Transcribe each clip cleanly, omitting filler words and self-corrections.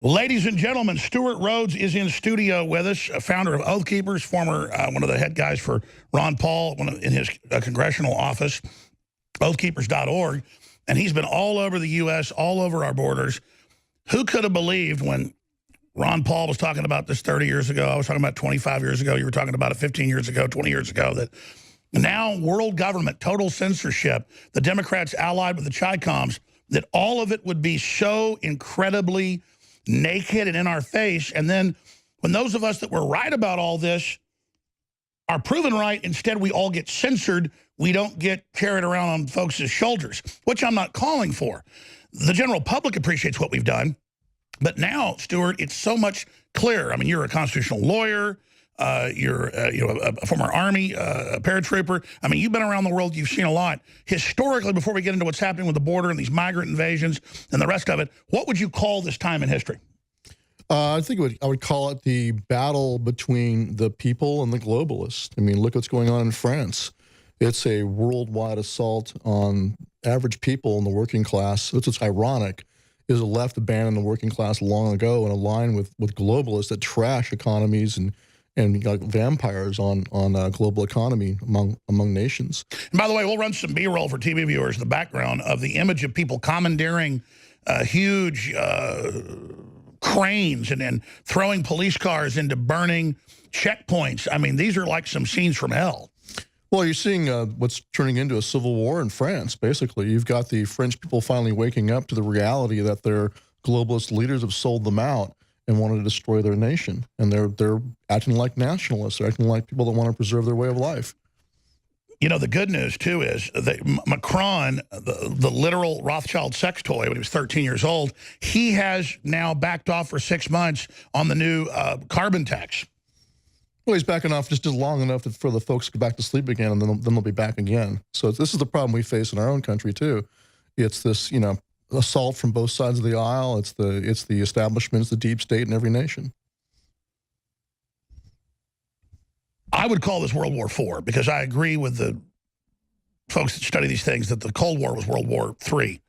Ladies and gentlemen, Stewart Rhodes is in studio with us, a founder of Oath Keepers, former one of the head guys for Ron Paul in his congressional office, oathkeepers.org. And he's been all over the U.S., all over our borders. Who could have believed when Ron Paul was talking about this 30 years ago, I was talking about 25 years ago, you were talking about it 15 years ago, 20 years ago, that now world government, total censorship, the Democrats allied with the Chi-Coms, that all of it would be so incredibly naked and in our face. And then when those of us that were right about all this are proven right, instead we all get censored. We don't get carried around on folks' shoulders, which I'm not calling for. The general public appreciates what we've done. But now, Stewart, it's so much clearer. I mean, you're a constitutional lawyer. You're a former Army paratrooper. I mean, you've been around the world. You've seen a lot. Historically, before we get into what's happening with the border and these migrant invasions and the rest of it, what would you call this time in history? I think I would call it the battle between the people and the globalists. I mean, look what's going on in France. It's a worldwide assault on average people in the working class. That's what's ironic, is the left abandoned the working class long ago and aligned with globalists that trash economies and like vampires on global economy among nations. And by the way, we'll run some B-roll for TV viewers in the background of the image of people commandeering huge cranes and throwing police cars into burning checkpoints. I mean, these are like some scenes from hell. Well, you're seeing what's turning into a civil war in France, basically. You've got the French people finally waking up to the reality that their globalist leaders have sold them out and wanted to destroy their nation. And they're acting like nationalists. They're acting like people that want to preserve their way of life. You know, the good news, too, is that Macron, the literal Rothschild sex toy when he was 13 years old, he has now backed off for 6 months on the new carbon tax. Well, he's backing off just long enough for the folks to go back to sleep again, and then they'll be back again. So this is the problem we face in our own country, too. It's this, you know, assault from both sides of the aisle. It's the establishments, the deep state in every nation. I would call this World War IV because I agree with the folks that study these things that the Cold War was World War III.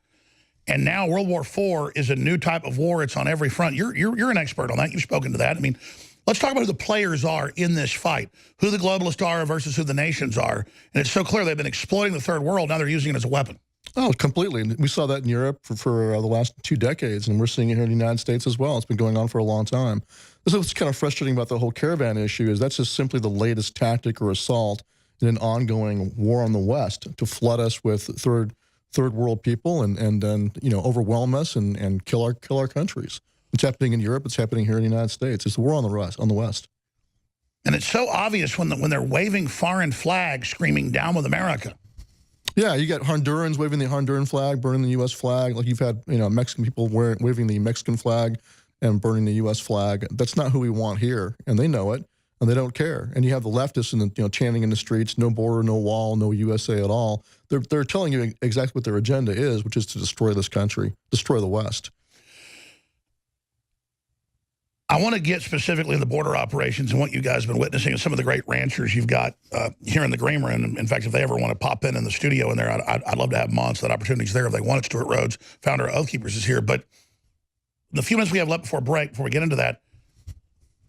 And now World War IV is a new type of war. It's on every front. You're an expert on that. You've spoken to that. I mean, let's talk about who the players are in this fight, who the globalists are versus who the nations are. And it's so clear they've been exploiting the third world. Now they're using it as a weapon. Oh, completely. And we saw that in Europe for the last 2 decades, and we're seeing it here in the United States as well. It's been going on for a long time. This is what's kind of frustrating about the whole caravan issue is that's just simply the latest tactic or assault in an ongoing war on the West to flood us with third world people and then, you know, overwhelm us and kill our countries. It's happening in Europe. It's happening here in the United States. It's a war on the West. And it's so obvious when they're waving foreign flags, screaming "Down with America." Yeah, you got Hondurans waving the Honduran flag, burning the U.S. flag. Like you've had, you know, Mexican people waving the Mexican flag and burning the U.S. flag. That's not who we want here, and they know it, and they don't care. And you have the leftists chanting in the streets, "No border, no wall, no USA at all." They're telling you exactly what their agenda is, which is to destroy this country, destroy the West. I want to get specifically to the border operations and what you guys have been witnessing and some of the great ranchers you've got here in the green room. In fact, if they ever want to pop in the studio in there, I'd love to have them on, so that opportunity's there if they want it. Stewart Rhodes, founder of Oath Keepers, is here. But the few minutes we have left before break, before we get into that,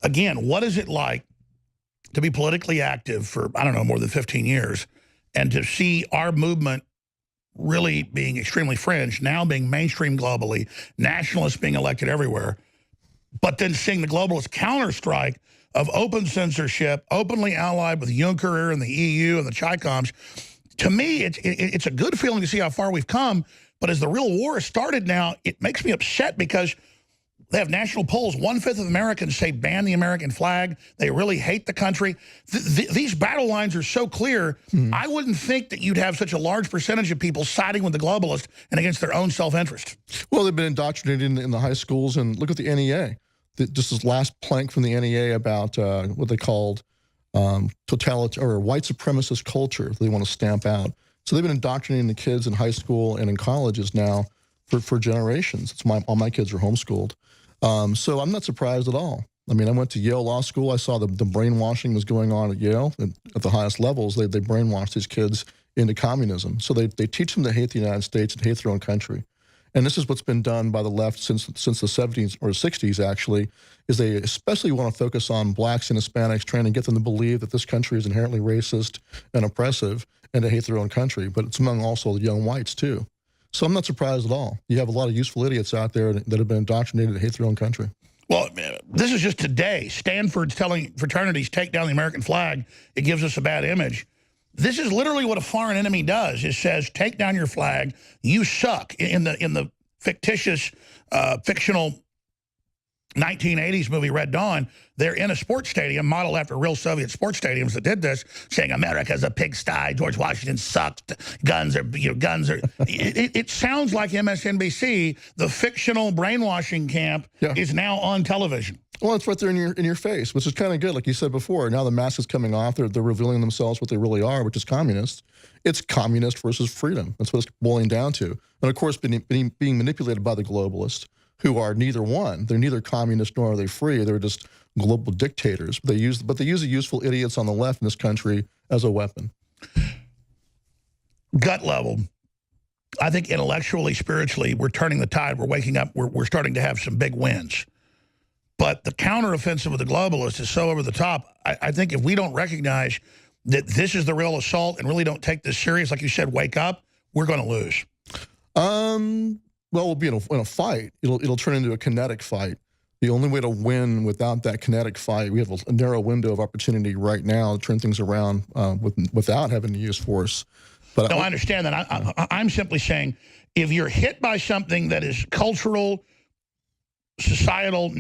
again, what is it like to be politically active for, I don't know, more than 15 years and to see our movement really being extremely fringe, now being mainstream globally, nationalists being elected everywhere, but then seeing the globalist counterstrike of open censorship, openly allied with Juncker and the EU and the Chi-Coms? To me, it's a good feeling to see how far we've come, but as the real war has started now, it makes me upset because they have national polls. 1/5 of Americans say ban the American flag. They really hate the country. These battle lines are so clear, I wouldn't think that you'd have such a large percentage of people siding with the globalists and against their own self-interest. Well, they've been indoctrinated in the high schools, and look at the NEA. Just this last plank from the NEA about what they called totalitarian or white supremacist culture they want to stamp out. So they've been indoctrinating the kids in high school and in colleges now for generations. All my kids are homeschooled. So I'm not surprised at all. I mean, I went to Yale Law School. I saw the brainwashing was going on at Yale. And at the highest levels, they brainwashed these kids into communism. So they teach them to hate the United States and hate their own country. And this is what's been done by the left since the 70s or 60s, actually, is they especially want to focus on blacks and Hispanics, trying to get them to believe that this country is inherently racist and oppressive and to hate their own country. But it's among also the young whites, too. So I'm not surprised at all. You have a lot of useful idiots out there that have been indoctrinated to hate their own country. Well, this is just today. Stanford's telling fraternities, take down the American flag. It gives us a bad image. This is literally what a foreign enemy does. It says, take down your flag. You suck. In the fictitious, fictional 1980s movie Red Dawn, they're in a sports stadium modeled after real Soviet sports stadiums that did this, saying America's a pigsty, George Washington sucked, guns are. It sounds like MSNBC, the fictional brainwashing camp, is now on television. Well, it's right there in your face, which is kind of good. Like you said before, now the mask is coming off. They're revealing themselves what they really are, which is communists. It's communist versus freedom. That's what it's boiling down to. And of course, being manipulated by the globalists, who are neither one. They're neither communist nor are they free. They're just global dictators. But they use the useful idiots on the left in this country as a weapon. Gut level, I think intellectually, spiritually, we're turning the tide. We're waking up. We're starting to have some big wins. But the counteroffensive of the globalists is so over the top. I think if we don't recognize that this is the real assault and really don't take this serious, like you said, wake up, we're going to lose. Well, we'll be in a fight. It'll turn into a kinetic fight. The only way to win without that kinetic fight, we have a narrow window of opportunity right now to turn things around without having to use force. But no, I understand that. I'm simply saying, if you're hit by something that is cultural, societal,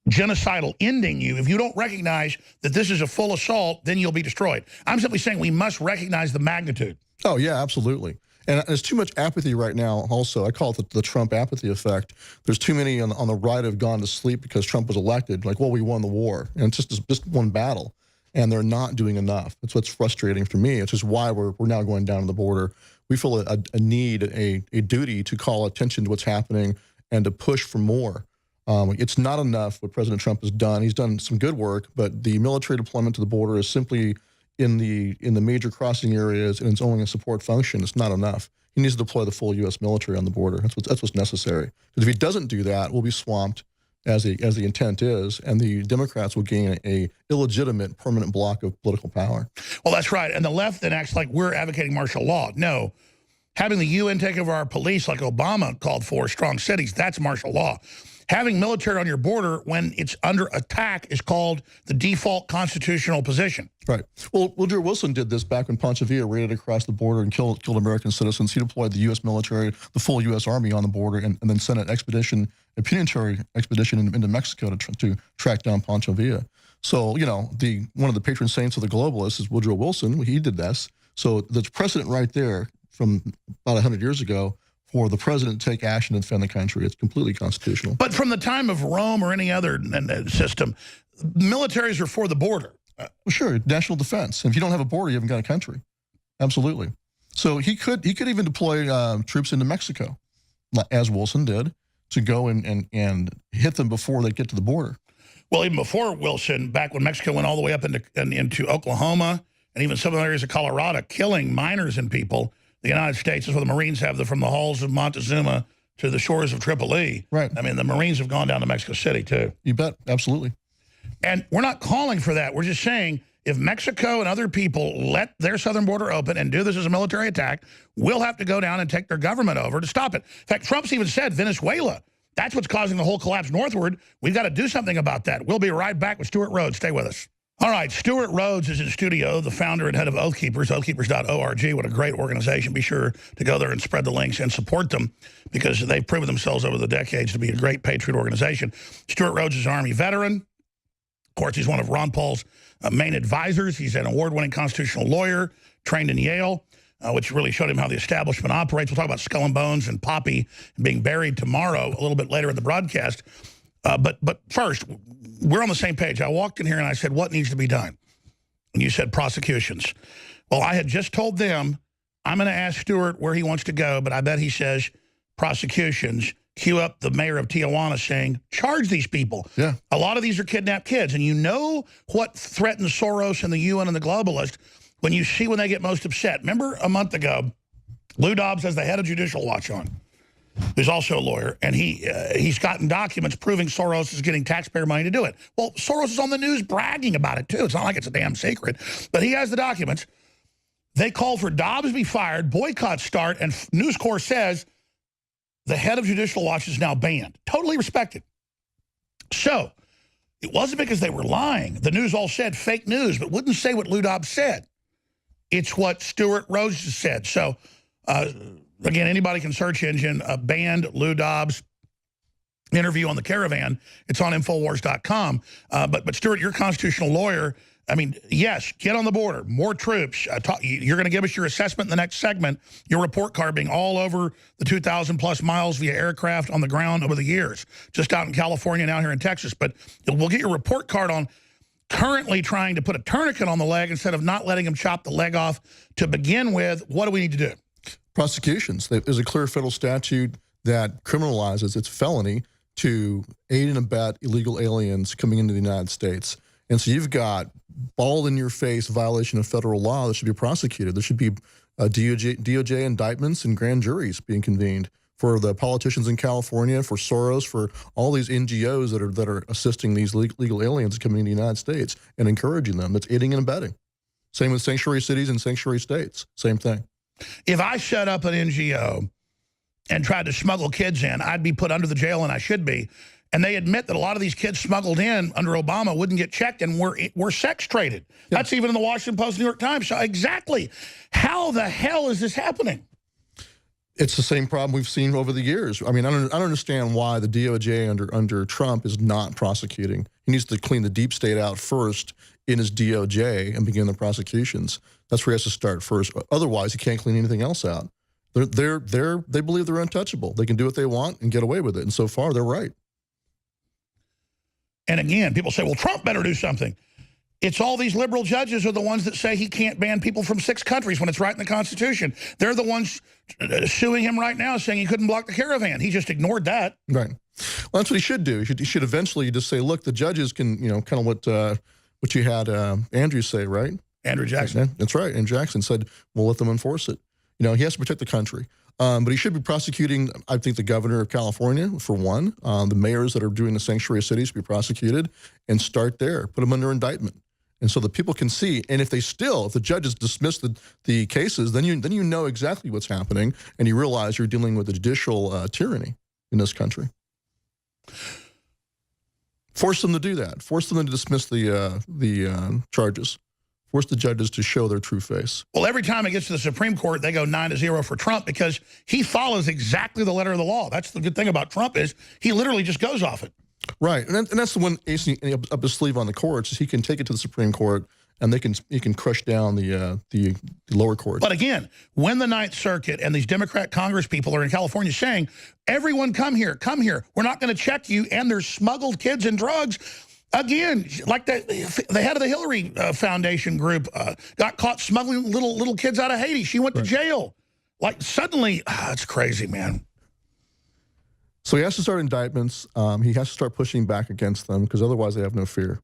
genocidal ending you, if you don't recognize that this is a full assault, then you'll be destroyed. I'm simply saying we must recognize the magnitude. Oh, yeah, absolutely. And there's too much apathy right now also. I call it the Trump apathy effect. There's too many on the right have gone to sleep because Trump was elected. Like, well, we won the war. And it's just one battle. And they're not doing enough. That's what's frustrating for me. It's just why we're now going down to the border. We feel a need, a duty to call attention to what's happening and to push for more. It's not enough what President Trump has done. He's done some good work, but the military deployment to the border is simply in the major crossing areas, and it's only a support function. It's not enough. He needs to deploy the full U.S. military on the border. That's what's necessary. Because if he doesn't do that, we'll be swamped, as the intent is, and the Democrats will gain a illegitimate permanent block of political power. Well, that's right. And the left then acts like we're advocating martial law. No. Having the UN take over our police like Obama called for, strong cities, that's martial law. Having military on your border when it's under attack is called the default constitutional position. Right. Well, Woodrow Wilson did this back when Ponce Villa raided across the border and killed American citizens. He deployed the U.S. military, the full U.S. Army on the border, and then sent an expedition, a punitive expedition into Mexico to track down Ponce Villa. So, you know, one of the patron saints of the globalists is Woodrow Wilson. He did this. So there's precedent right there from about 100 years ago for the president to take action and defend the country. It's completely constitutional. But from the time of Rome or any other system, militaries are for the border. Well, sure, national defense. And if you don't have a border, you haven't got a country. Absolutely. So he could even deploy troops into Mexico, as Wilson did, to go and hit them before they get to the border. Well, even before Wilson, back when Mexico went all the way up into Oklahoma and even some areas of Colorado, killing miners and people, the United States is where the Marines have from the halls of Montezuma to the shores of Tripoli. Right. I mean, the Marines have gone down to Mexico City, too. You bet. Absolutely. And we're not calling for that. We're just saying if Mexico and other people let their southern border open and do this as a military attack, we'll have to go down and take their government over to stop it. In fact, Trump's even said Venezuela. That's what's causing the whole collapse northward. We've got to do something about that. We'll be right back with Stewart Rhodes. Stay with us. All right, Stewart Rhodes is in studio, the founder and head of Oath Keepers, oathkeepers.org. What a great organization. Be sure to go there and spread the links and support them because they've proven themselves over the decades to be a great patriot organization. Stewart Rhodes is an Army veteran. Of course, he's one of Ron Paul's main advisors. He's an award-winning constitutional lawyer, trained in Yale, which really showed him how the establishment operates. We'll talk about Skull and Bones and Poppy being buried tomorrow, a little bit later in the broadcast. But first, we're on the same page. I walked in here and I said, what needs to be done? And you said prosecutions. Well, I had just told them, I'm going to ask Stewart where he wants to go, but I bet he says prosecutions. Cue up the mayor of Tijuana saying, charge these people. Yeah. A lot of these are kidnapped kids. And you know what threatens Soros and the UN and the globalists when you see when they get most upset. Remember a month ago, Lou Dobbs has the head of Judicial Watch on. who's also a lawyer, and he's gotten documents proving Soros is getting taxpayer money to do it. Well, Soros is on the news bragging about it, too. It's not like it's a damn secret. But he has the documents. They called for Dobbs to be fired, boycott start, and News Corps says the head of Judicial Watch is now banned. Totally respected. So it wasn't because they were lying. The news all said fake news, but wouldn't say what Lou Dobbs said. It's what Stewart Rhodes said. So, again, anybody can search engine banned Lou Dobbs interview on the Caravan. It's on Infowars.com. But Stewart, you're a constitutional lawyer. I mean, yes, get on the border, more troops. You're going to give us your assessment in the next segment, your report card being all over the 2,000+ miles via aircraft on the ground over the years, just out in California, now here in Texas. But we'll get your report card on currently trying to put a tourniquet on the leg instead of not letting him chop the leg off to begin with. What do we need to do? Prosecutions. There's a clear federal statute that criminalizes, it's felony, to aid and abet illegal aliens coming into the United States. And so you've got bald-in-your-face violation of federal law that should be prosecuted. There should be DOJ indictments and grand juries being convened for the politicians in California, for Soros, for all these NGOs that are assisting these legal aliens coming into the United States and encouraging them. That's aiding and abetting. Same with sanctuary cities and sanctuary states. Same thing. If I set up an NGO and tried to smuggle kids in, I'd be put under the jail, and I should be. And they admit that a lot of these kids smuggled in under Obama wouldn't get checked and were sex traded. Yep. That's even in the Washington Post, New York Times. So exactly, how the hell is this happening? It's the same problem we've seen over the years. I mean, I don't understand why the DOJ under Trump is not prosecuting. He needs to clean the deep state out first in his DOJ and begin the prosecutions. That's where he has to start first. Otherwise, he can't clean anything else out. They believe they're untouchable. They can do what they want and get away with it. And so far, they're right. And again, people say, well, Trump better do something. It's all these liberal judges are the ones that say he can't ban people from 6 countries when it's right in the Constitution. They're the ones suing him right now saying he couldn't block the Caravan. He just ignored that. Right. Well, that's what he should do. He should eventually just say, look, the judges can, kind of what you had Andrew say, right? Andrew Jackson. That's right. And Jackson said, we'll let them enforce it. He has to protect the country. But he should be prosecuting, I think, the governor of California, for one. The mayors that are doing the sanctuary cities should be prosecuted and start there. Put them under indictment. And so the people can see. And if the judges dismiss the cases, then you know exactly what's happening, and you realize you're dealing with a judicial tyranny in this country. Force them to do that. Force them to dismiss the charges. Force the judges to show their true face. Well, every time it gets to the Supreme Court, they go 9-0 for Trump because he follows exactly the letter of the law. That's the good thing about Trump is he literally just goes off it. Right, and that's the one ace up his sleeve on the courts is he can take it to the Supreme Court and he can crush down the lower courts. But again, when the Ninth Circuit and these Democrat Congress people are in California saying, everyone come here, we're not going to check you, and there's smuggled kids and drugs. Again, like the head of the Hillary Foundation group got caught smuggling little kids out of Haiti. She went to jail. Like suddenly, it's crazy, man. So he has to start indictments. He has to start pushing back against them because otherwise they have no fear.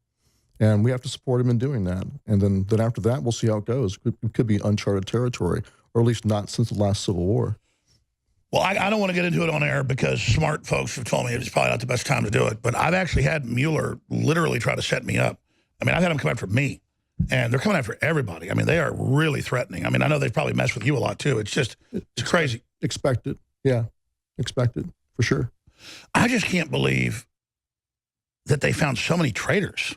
And we have to support him in doing that. And then after that, we'll see how it goes. It could be uncharted territory, or at least not since the last Civil War. Well, I don't want to get into it on air because smart folks have told me it's probably not the best time to do it. But I've actually had Mueller literally try to set me up. I mean, I've had them come after me. And they're coming after everybody. I mean, they are really threatening. I mean, I know they've probably messed with you a lot, too. It's crazy. Expected. Yeah, expected, for sure. I just can't believe that they found so many traitors.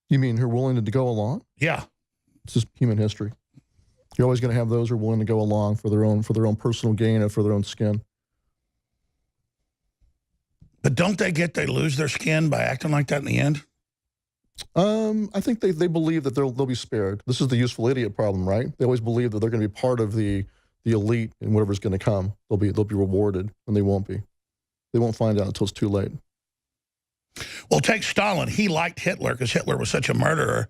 You mean who are willing to go along? Yeah. It's just human history. You're always going to have those who are willing to go along for their own personal gain and for their own skin. But don't they lose their skin by acting like that in the end? I think they believe that they'll be spared. This is the useful idiot problem, right? They always believe that they're going to be part of the elite and whatever's going to come. They'll be rewarded when they won't be. They won't find out until it's too late. Well, take Stalin. He liked Hitler because Hitler was such a murderer.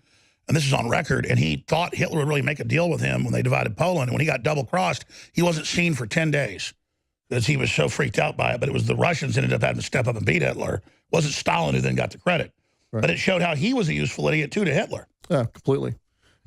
And this is on record, and he thought Hitler would really make a deal with him when they divided Poland. And when he got double-crossed, he wasn't seen for 10 days because he was so freaked out by it. But it was the Russians ended up having to step up and beat Hitler. It wasn't Stalin who then got the credit. Right. But it showed how he was a useful idiot, too, to Hitler. Yeah, completely.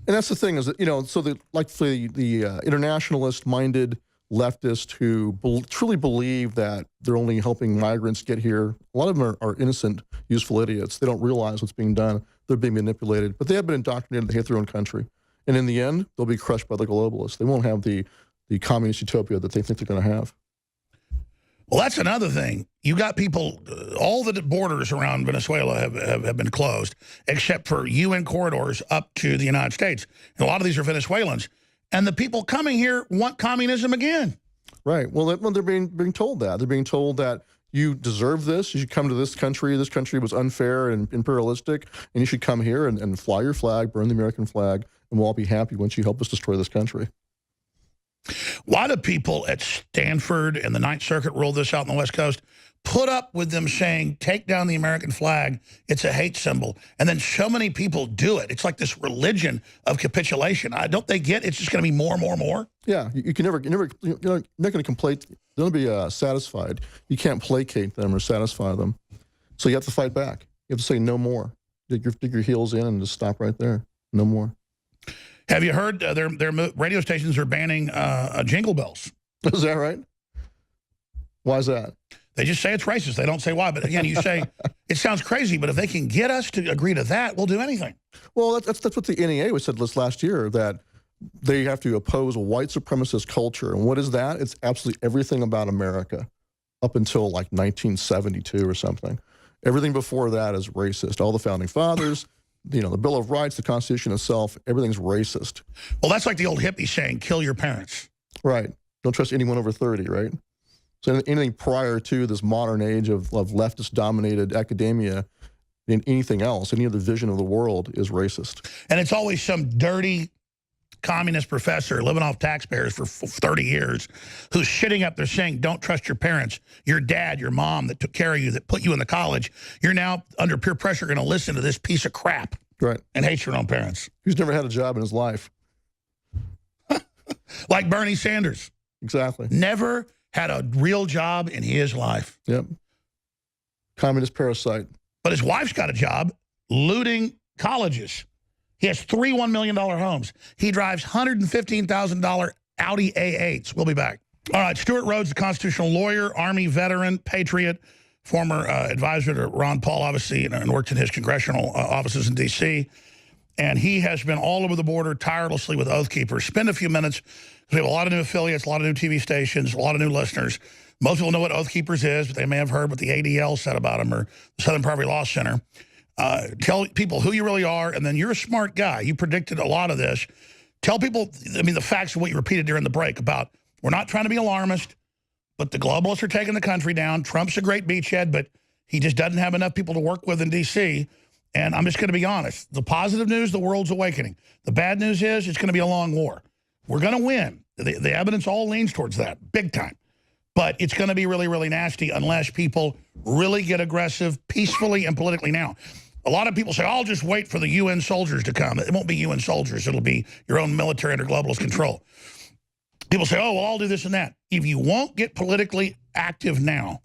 And that's the thing is that, so the internationalist-minded leftists who truly believe that they're only helping migrants get here. A lot of them are innocent, useful idiots. They don't realize what's being done. They're being manipulated, but they have been indoctrinated. They hate their own country. And in the end, they'll be crushed by the globalists. They won't have the communist utopia that they think they're going to have. Well, that's another thing. You got people, all the borders around Venezuela have been closed, except for UN corridors up to the United States. And a lot of these are Venezuelans. And the people coming here want communism again. Right. Well, they're being told that. They're being told that you deserve this. You should come to this country. This country was unfair and imperialistic, and you should come here and fly your flag, burn the American flag, and we'll all be happy once you help us destroy this country. Why do people at Stanford and the Ninth Circuit ruled this out on the West Coast put up with them saying, take down the American flag, it's a hate symbol? And then so many people do it. It's like this religion of capitulation. Don't they get it's just going to be more and more and more? Yeah, you're not going to complain. They'll be satisfied. You can't placate them or satisfy them. So you have to fight back. You have to say no more. Dig your heels in and just stop right there. No more. Have you heard their radio stations are banning jingle bells? Is that right? Why is that? They just say it's racist. They don't say why. But again, you say, it sounds crazy, but if they can get us to agree to that, we'll do anything. Well, that's what the NEA said last year, that they have to oppose a white supremacist culture. And what is that? It's absolutely everything about America up until like 1972 or something. Everything before that is racist. All the founding fathers, the Bill of Rights, the Constitution itself, everything's racist. Well, that's like the old hippie saying, kill your parents. Right. Don't trust anyone over 30, right? So anything prior to this modern age of leftist-dominated academia, and anything else, any other vision of the world is racist. And it's always some dirty communist professor living off taxpayers for 30 years who's shitting up there saying, don't trust your parents, your dad, your mom that took care of you, that put you in the college. You're now under peer pressure going to listen to this piece of crap. Right. And hate your own parents. Who's never had a job in his life. Like Bernie Sanders. Exactly. Never had a real job in his life. Yep. Communist parasite. But his wife's got a job looting colleges. He has three $1 million homes. He drives $115,000 Audi A8s. We'll be back. All right, Stewart Rhodes, a constitutional lawyer, Army veteran, patriot, former advisor to Ron Paul, obviously, and worked in his congressional offices in D.C., and he has been all over the border tirelessly with Oath Keepers. Spend a few minutes. We have a lot of new affiliates, a lot of new TV stations, a lot of new listeners. Most people know what Oath Keepers is, but they may have heard what the ADL said about them or the Southern Poverty Law Center. Tell people who you really are, and then you're a smart guy. You predicted a lot of this. Tell people, the facts of what you repeated during the break about we're not trying to be alarmist, but the globalists are taking the country down. Trump's a great beachhead, but he just doesn't have enough people to work with in D.C., and I'm just going to be honest. The positive news, the world's awakening. The bad news is it's going to be a long war. We're going to win. The evidence all leans towards that, big time. But it's going to be really, really nasty unless people really get aggressive peacefully and politically now. A lot of people say, I'll just wait for the UN soldiers to come. It won't be UN soldiers. It'll be your own military under globalist control. People say, oh, well, I'll do this and that. If you won't get politically active now,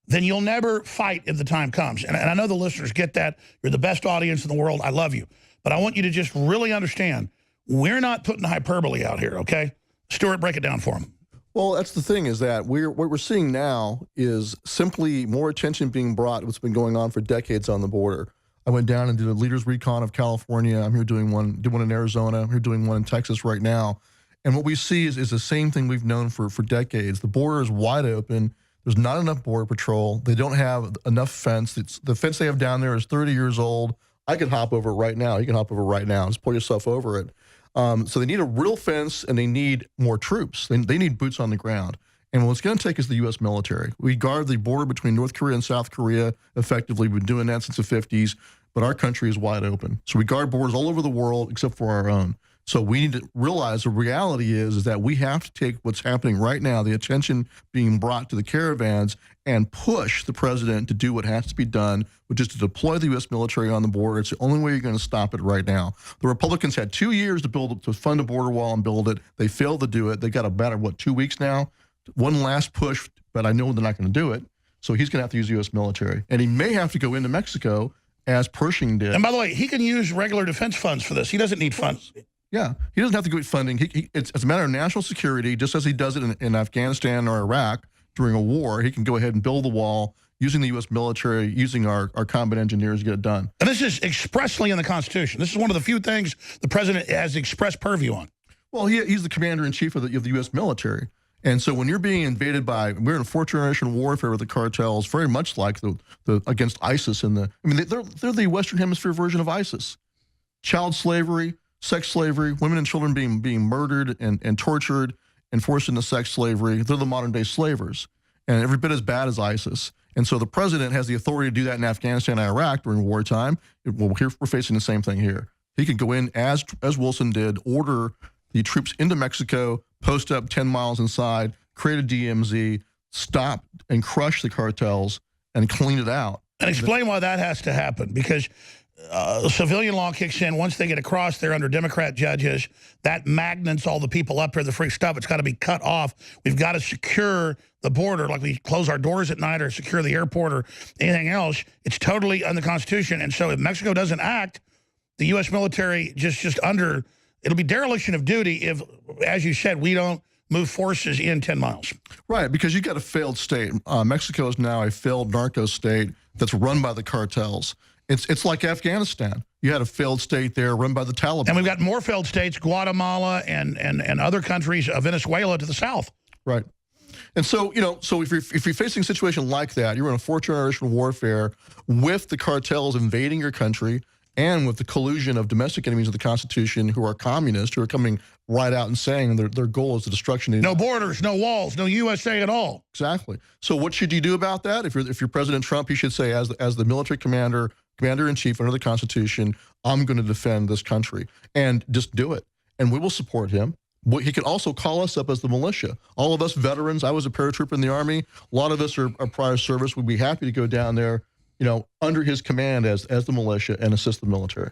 then you'll never fight if the time comes. And I know the listeners get that. You're the best audience in the world. I love you. But I want you to just really understand, we're not putting hyperbole out here, okay? Stewart, break it down for them. Well, that's the thing, is that what we're seeing now is simply more attention being brought to what's been going on for decades on the border. I went down and did a leaders recon of California. I'm here doing one in Arizona. I'm here doing one in Texas right now. And what we see is the same thing we've known for decades. The border is wide open. There's not enough border patrol. They don't have enough fence. The fence they have down there is 30 years old. I could hop over it right now. You can hop over right now. Just pull yourself over it. So they need a real fence, and they need more troops. They need boots on the ground. And what's going to take is the U.S. military. We guard the border between North Korea and South Korea effectively. We've been doing that since the 50s, but our country is wide open. So we guard borders all over the world except for our own. So we need to realize the reality is that we have to take what's happening right now, the attention being brought to the caravans, and push the president to do what has to be done, which is to deploy the U.S. military on the border. It's the only way you're going to stop it right now. The Republicans had 2 years to fund a border wall and build it. They failed to do it. They got about 2 weeks now? One last push, but I know they're not going to do it. So he's going to have to use the U.S. military. And he may have to go into Mexico, as Pershing did. And by the way, he can use regular defense funds for this. He doesn't need funds. Yeah, he doesn't have to go get funding. It's a matter of national security, just as he does it in Afghanistan or Iraq during a war. He can go ahead and build the wall using the U.S. military, using our combat engineers to get it done. And this is expressly in the Constitution. This is one of the few things the president has express purview on. Well, he's the commander-in-chief of the U.S. military. And so when you're being invaded we're in a fourth-generation warfare with the cartels, very much like the against ISIS. They're the Western Hemisphere version of ISIS. Child slavery, sex slavery, women and children being murdered and tortured and forced into sex slavery. They're the modern-day slavers, and every bit as bad as ISIS. And so the president has the authority to do that in Afghanistan and Iraq during wartime. Well, here we're facing the same thing here. He could go in, as Wilson did, order the troops into Mexico, post up 10 miles inside, create a DMZ, stop and crush the cartels, and clean it out. And explain why that has to happen, because civilian law kicks in. Once they get across there under Democrat judges, that magnets all the people up here, the free stuff. It's got to be cut off. We've got to secure the border, like we close our doors at night or secure the airport or anything else. It's totally in the Constitution. And so if Mexico doesn't act, the U.S. military it'll be dereliction of duty if, as you said, we don't move forces in 10 miles. Right, because you got a failed state. Mexico is now a failed narco state that's run by the cartels. It's like Afghanistan. You had a failed state there run by the Taliban. And we've got more failed states, Guatemala and other countries, Venezuela to the south. Right. And so, if you're facing a situation like that, you're in a fourth-generation warfare with the cartels invading your country and with the collusion of domestic enemies of the Constitution who are communists, who are coming right out and saying their goal is the destruction of no borders, no walls, no USA at all. Exactly. So what should you do about that? If you're President Trump, you should say, as the military commander-in-chief under the Constitution, I'm going to defend this country, and just do it. And we will support him. He could also call us up as the militia. All of us veterans, I was a paratrooper in the Army. A lot of us are prior service. We'd be happy to go down there, under his command as the militia and assist the military.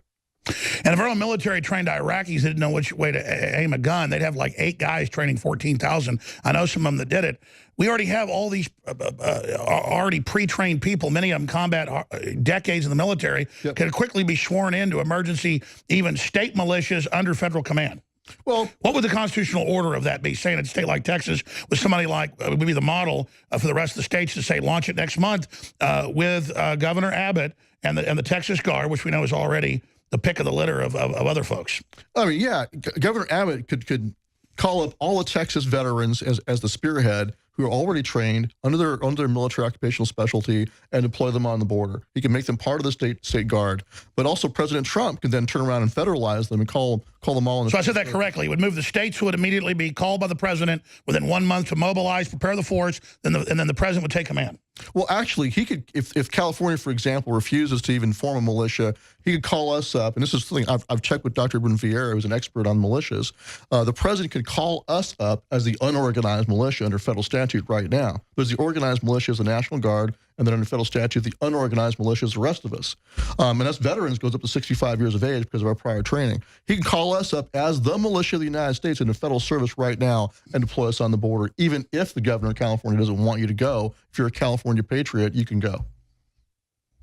And if our own military trained Iraqis didn't know which way to aim a gun, they'd have like 8 guys training 14,000. I know some of them that did it. We already have all these already pre-trained people, many of them combat decades in the military, could quickly be sworn into emergency, even state militias under federal command. Well, what would the constitutional order of that be? Saying a state like Texas with somebody like would be the model for the rest of the states to say launch it next month with Governor Abbott and the Texas Guard, which we know is already the pick of the litter of other folks. I mean, yeah, Governor Abbott could call up all the Texas veterans as the spearhead who are already trained under their military occupational specialty and deploy them on the border. He can make them part of the state guard. But also President Trump can then turn around and federalize them and call them all. So I said that correctly. It would move the states who would immediately be called by the president within 1 month to mobilize, prepare the force, and then the president would take command. Well, actually, he could, if California, for example, refuses to even form a militia, he could call us up. And this is something I've checked with Dr. Edwin Vieira, who's an expert on militias. The president could call us up as the unorganized militia under federal statute right now. There's the organized militia as the National Guard, and then under federal statute, the unorganized militia is the rest of us. And us veterans goes up to 65 years of age because of our prior training. He can call us up as the militia of the United States in the federal service right now and deploy us on the border, even if the governor of California doesn't want you to go. If you're a California patriot, you can go.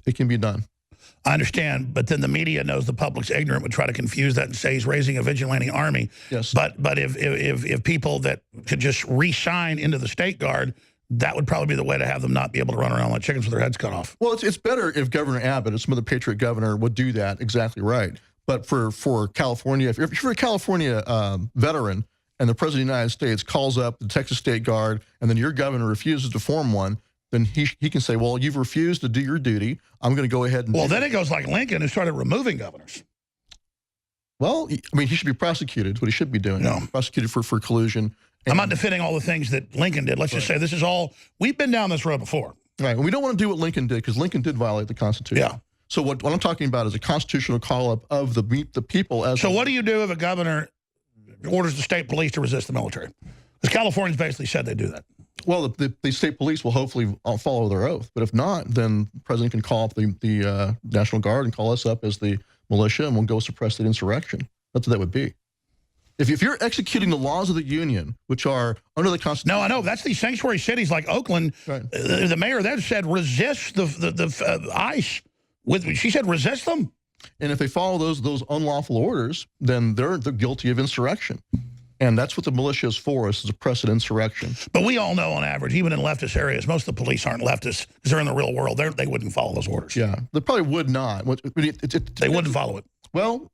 It can be done. I understand, but then the media knows the public's ignorant, would try to confuse that and say he's raising a vigilante army. Yes. But if people that could just re-sign into the state guard, that would probably be the way to have them not be able to run around like chickens with their heads cut off. Well, it's better if Governor Abbott or some other patriot governor would do that. Exactly right. But for California, if you're a California veteran and the president of the United States calls up the Texas State Guard and then your governor refuses to form one, then he can say, well, you've refused to do your duty. I'm going to go ahead and... Well, then it goes like Lincoln, who started removing governors. Well, I mean, he should be prosecuted. Is what he should be doing. No. Prosecuted for collusion. I'm not defending all the things that Lincoln did. Let's just say this is all... We've been down this road before. Right. And we don't want to do what Lincoln did because Lincoln did violate the Constitution. Yeah. So what I'm talking about is a constitutional call-up of the people as... So what do you do if a governor orders the state police to resist the military? Because Californians basically said they do that. Well, the state police will hopefully follow their oath. But if not, then the president can call up the National Guard and call us up as the militia, and we'll go suppress the insurrection. That's what that would be. If you're executing the laws of the Union, which are under the Constitution... No, I know. That's these sanctuary cities like Oakland. Right. The mayor there said resist the ICE. She said resist them. And if they follow those unlawful orders, then they're guilty of insurrection. And that's what the militia is for, is to suppress an insurrection. But we all know, on average, even in leftist areas, most of the police aren't leftists because they're in the real world. They wouldn't follow those orders. Yeah, they probably would not. They wouldn't follow it. Well,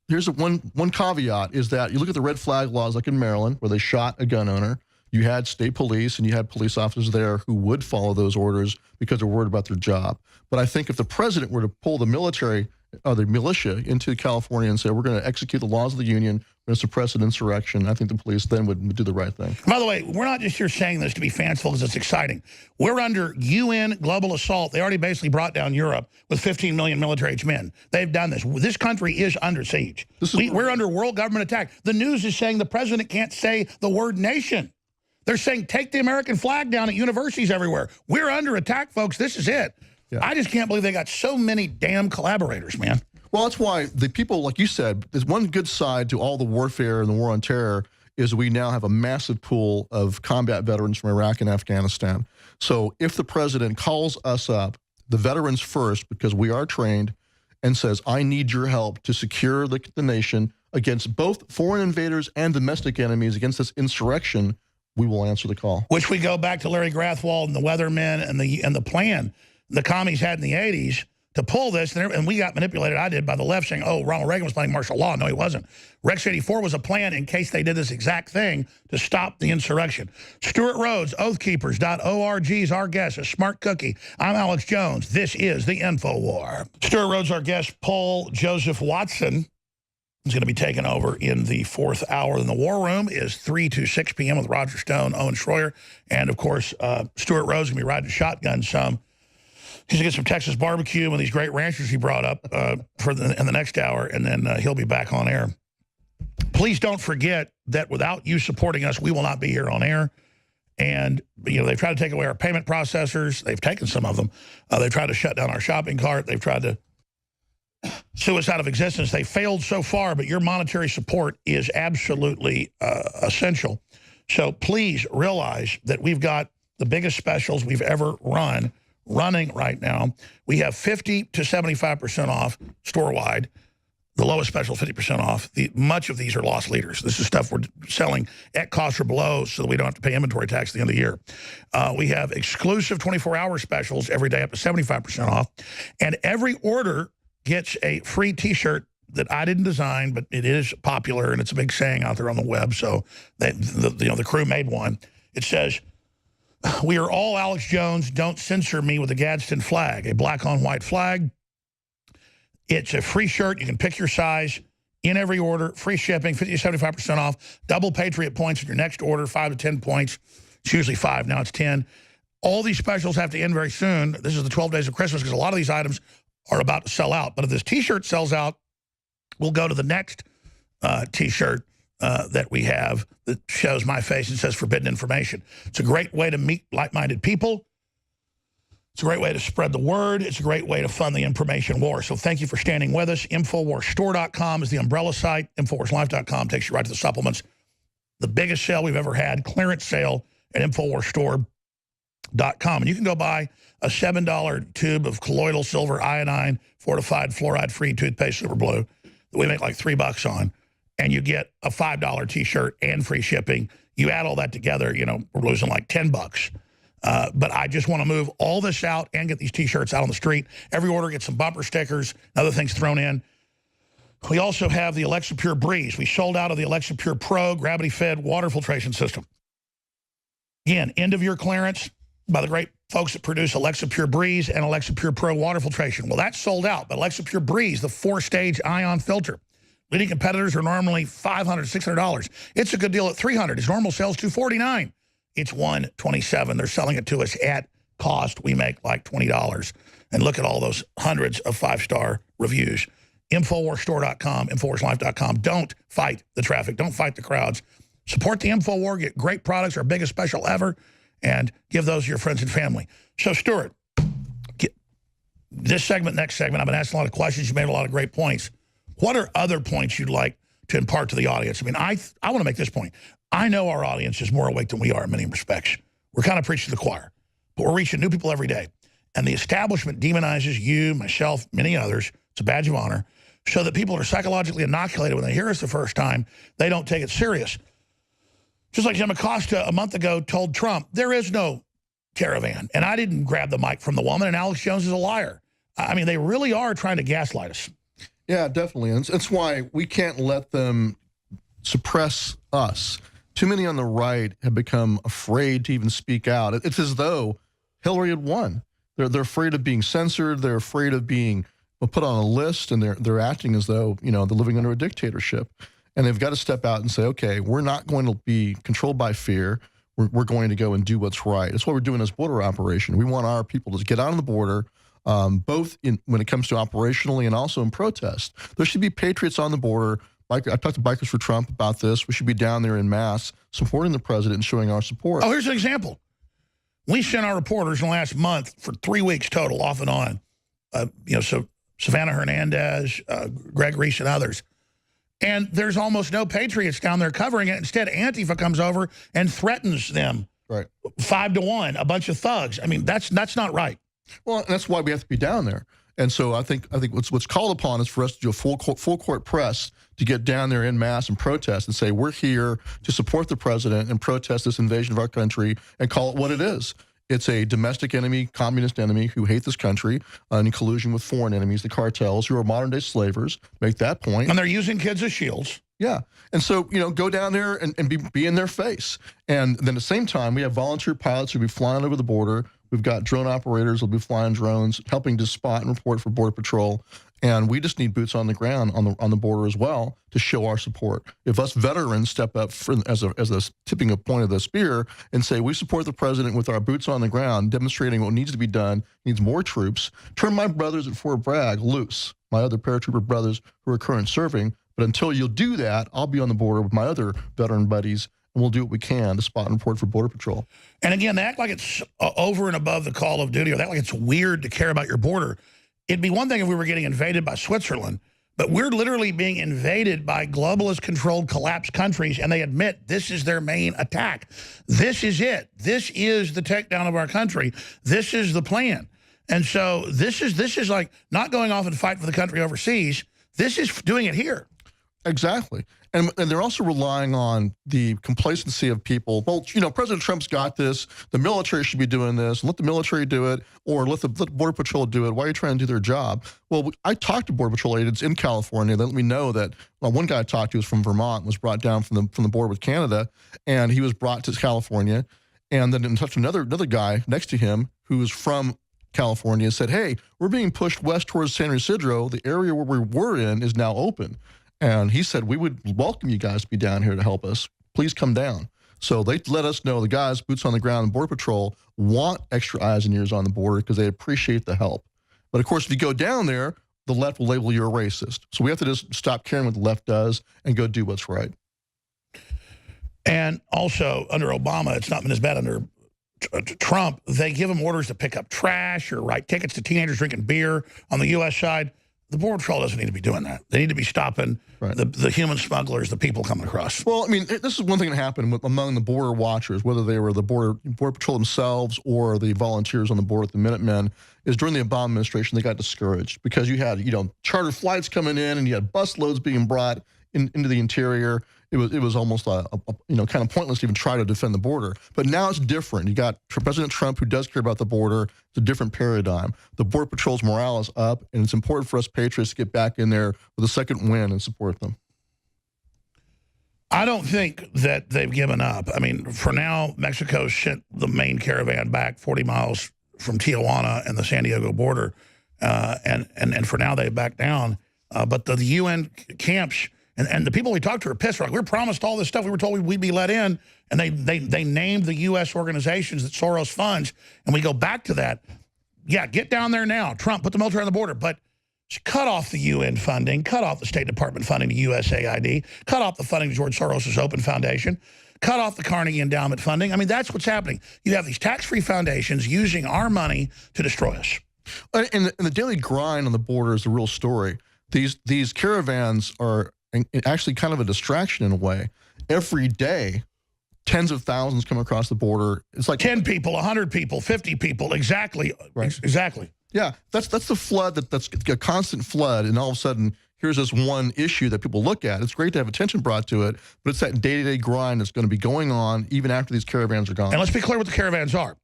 here's one caveat, is that you look at the red flag laws like in Maryland, where they shot a gun owner. You had state police and you had police officers there who would follow those orders because they're worried about their job. But I think if the president were to pull the military, the militia into California and say, we're going to execute the laws of the Union, we're going to suppress an insurrection, I think the police then would do the right thing. By the way, we're not just here saying this to be fanciful because it's exciting. We're under UN global assault. They already basically brought down Europe with 15 million military-aged men. They've done this. This country is under siege. We're under world government attack. The news is saying the president can't say the word nation. They're saying take the American flag down at universities everywhere. We're under attack, folks. This is it. Yeah. I just can't believe they got so many damn collaborators, man. Well, that's why the people, like you said, there's one good side to all the warfare and the war on terror is we now have a massive pool of combat veterans from Iraq and Afghanistan. So if the president calls us up, the veterans first, because we are trained, and says, I need your help to secure the nation against both foreign invaders and domestic enemies, against this insurrection, we will answer the call. Which we go back to Larry Grathwold and the Weathermen and the plan the commies had in the 80s to pull this, and we got manipulated, I did, by the left saying, oh, Ronald Reagan was playing martial law. No, he wasn't. Rex 84 was a plan in case they did this exact thing to stop the insurrection. Stewart Rhodes, oathkeepers.org is our guest, a smart cookie. I'm Alex Jones. This is the InfoWar. Stewart Rhodes, our guest. Paul Joseph Watson is going to be taking over in the 4th hour. In the War Room is 3 to 6 p.m. with Roger Stone, Owen Schroyer, and, of course, Stewart Rhodes is going to be riding shotgun some. He's going to get some Texas barbecue and these great ranchers he brought up in the next hour, and then he'll be back on air. Please don't forget that without you supporting us, we will not be here on air. And, you know, they've tried to take away our payment processors. They've taken some of them. They've tried to shut down our shopping cart. They've tried to sue us out of existence. They failed so far, but your monetary support is absolutely essential. So please realize that we've got the biggest specials we've ever running right now. We have 50 to 75% off store-wide. The lowest special, 50% off. Much of these are loss leaders. This is stuff we're selling at cost or below so that we don't have to pay inventory tax at the end of the year. We have exclusive 24-hour specials every day up to 75% off. And every order gets a free T-shirt that I didn't design, but it is popular, and it's a big saying out there on the web. So the crew made one. It says, we are all Alex Jones. Don't censor me with the Gadsden flag, a black on white flag. It's a free shirt. You can pick your size in every order. Free shipping, 50 to 75% off. Double Patriot points in your next order, 5 to 10 points. It's usually 5. Now it's 10. All these specials have to end very soon. This is the 12 days of Christmas because a lot of these items are about to sell out. But if this T-shirt sells out, we'll go to the next T-shirt that we have that shows my face and says forbidden information. It's a great way to meet like-minded people. It's a great way to spread the word. It's a great way to fund the information war. So thank you for standing with us. InfoWarsStore.com is the umbrella site. InfoWarsLife.com takes you right to the supplements. The biggest sale we've ever had, clearance sale at InfoWarsStore.com. And you can go buy a $7 tube of colloidal silver iodine fortified fluoride-free toothpaste, Super Blue, that we make like $3 on. And you get a $5 T-shirt and free shipping. You add all that together, you know, we're losing like $10. But I just want to move all this out and get these T-shirts out on the street. Every order gets some bumper stickers, other things thrown in. We also have the Alexa Pure Breeze. We sold out of the Alexa Pure Pro gravity-fed water filtration system. Again, end-of-year clearance by the great folks that produce Alexa Pure Breeze and Alexa Pure Pro water filtration. Well, that's sold out, but Alexa Pure Breeze, the 4-stage ion filter. Leading competitors are normally $500, $600. It's a good deal at $300. Its normal sales $249. It's $127. They're selling it to us at cost. We make like $20. And look at all those hundreds of 5-star reviews. InfoWarsStore.com, InfoWarsLife.com. Don't fight the traffic. Don't fight the crowds. Support the InfoWar. Get great products, our biggest special ever, and give those to your friends and family. So, Stewart, this segment, next segment, I've been asking a lot of questions. You made a lot of great points. What are other points you'd like to impart to the audience? I mean, I want to make this point. I know our audience is more awake than we are in many respects. We're kind of preaching to the choir, but we're reaching new people every day. And the establishment demonizes you, myself, many others. It's a badge of honor. so that people are psychologically inoculated when they hear us the first time, they don't take it serious. Just like Jim Acosta a month ago told Trump, there is no caravan. And I didn't grab the mic from the woman, and Alex Jones is a liar. I mean, they really are trying to gaslight us. Yeah, definitely. And it's why we can't let them suppress us. Too many on the right have become afraid to even speak out. It's as though Hillary had won. They're afraid of being censored. They're afraid of being put on a list, and they're acting as though, you know, they're living under a dictatorship. And they've got to step out and say, okay, we're not going to be controlled by fear. We're going to go and do what's right. That's what we're doing this border operation. We want our people to get out on the border, both when it comes to operationally and also in protest. There should be patriots on the border. I talked to Bikers for Trump about this. We should be down there in mass supporting the president and showing our support. Oh, here's an example. We sent our reporters in the last month for 3 weeks total, off and on. So Savannah Hernandez, Greg Reese, and others. And there's almost no patriots down there covering it. Instead, Antifa comes over and threatens them. Right. 5-to-1, a bunch of thugs. I mean, that's not right. Well, that's why we have to be down there. And so I think what's called upon is for us to do a full court press to get down there in mass and protest and say, we're here to support the president and protest this invasion of our country and call it what it is. It's a domestic enemy, communist enemy who hate this country in collusion with foreign enemies, the cartels, who are modern-day slavers. Make that point. And they're using kids as shields. Yeah. And so, you know, go down there and be in their face. And then at the same time, we have volunteer pilots who'll be flying over the border. We've got drone operators who'll be flying drones, helping to spot and report for Border Patrol. And we just need boots on the ground on the border as well to show our support. If us veterans step up as a tipping a point of the spear and say we support the president with our boots on the ground, demonstrating what needs to be done, needs more troops, turn my brothers at Fort Bragg loose, my other paratrooper brothers who are currently serving. But until you'll do that, I'll be on the border with my other veteran buddies, and we'll do what we can to spot and report for Border Patrol. And again, they act like it's over and above the call of duty, or they act like it's weird to care about your border. It'd be one thing if we were getting invaded by Switzerland, but we're literally being invaded by globalist-controlled collapsed countries, and they admit this is their main attack. This is it. This is the takedown of our country. This is the plan. And so this is like not going off and fight for the country overseas. This is doing it here. Exactly. And they're also relying on the complacency of people. Well, you know, President Trump's got this. The military should be doing this. Let the military do it, or let the Border Patrol do it. Why are you trying to do their job? Well, I talked to Border Patrol agents in California. They let me know that one guy I talked to was from Vermont, was brought down from the border with Canada, and he was brought to California. And then in touch with another guy next to him who was from California, said, hey, we're being pushed west towards San Ysidro. The area where we were in is now open. And he said, we would welcome you guys to be down here to help us. Please come down. So they let us know the guys, boots on the ground in Border Patrol, want extra eyes and ears on the border because they appreciate the help. But of course, if you go down there, the left will label you a racist. So we have to just stop caring what the left does and go do what's right. And also, under Obama, it's not been as bad under Trump. They give them orders to pick up trash or write tickets to teenagers drinking beer on the U.S. side. The Border Patrol doesn't need to be doing that. They need to be stopping the human smugglers, the people coming across. Well, I mean, this is one thing that happened among the border watchers, whether they were the Border Patrol themselves or the volunteers on the border at the Minutemen, is during the Obama administration, they got discouraged because you had, you know, charter flights coming in and you had bus loads being brought into the interior. It was almost you know, kind of pointless to even try to defend the border. But now it's different. You got President Trump, who does care about the border. It's a different paradigm. The Border Patrol's morale is up, and it's important for us patriots to get back in there with a second win and support them. I don't think that they've given up. I mean, for now, Mexico sent the main caravan back 40 miles from Tijuana and the San Diego border, and for now they've backed down. But the UN camps. And the people we talked to are pissed. Like, we were promised all this stuff. We were told we'd be let in. And they named the U.S. organizations that Soros funds. And we go back to that. Yeah, get down there now. Trump, put the military on the border. But cut off the UN funding. Cut off the State Department funding to USAID. Cut off the funding to George Soros' Open Foundation. Cut off the Carnegie Endowment funding. I mean, that's what's happening. You have these tax-free foundations using our money to destroy us. And the daily grind on the border is the real story. These caravans are actually kind of a distraction in a way. Every day, tens of thousands come across the border. It's like 10 people, 100 people, 50 people. Exactly. Right. Exactly. Yeah, that's the flood. That's a constant flood, and all of a sudden, here's this one issue that people look at. It's great to have attention brought to it, but it's that day-to-day grind that's going to be going on even after these caravans are gone. And let's be clear what the caravans are.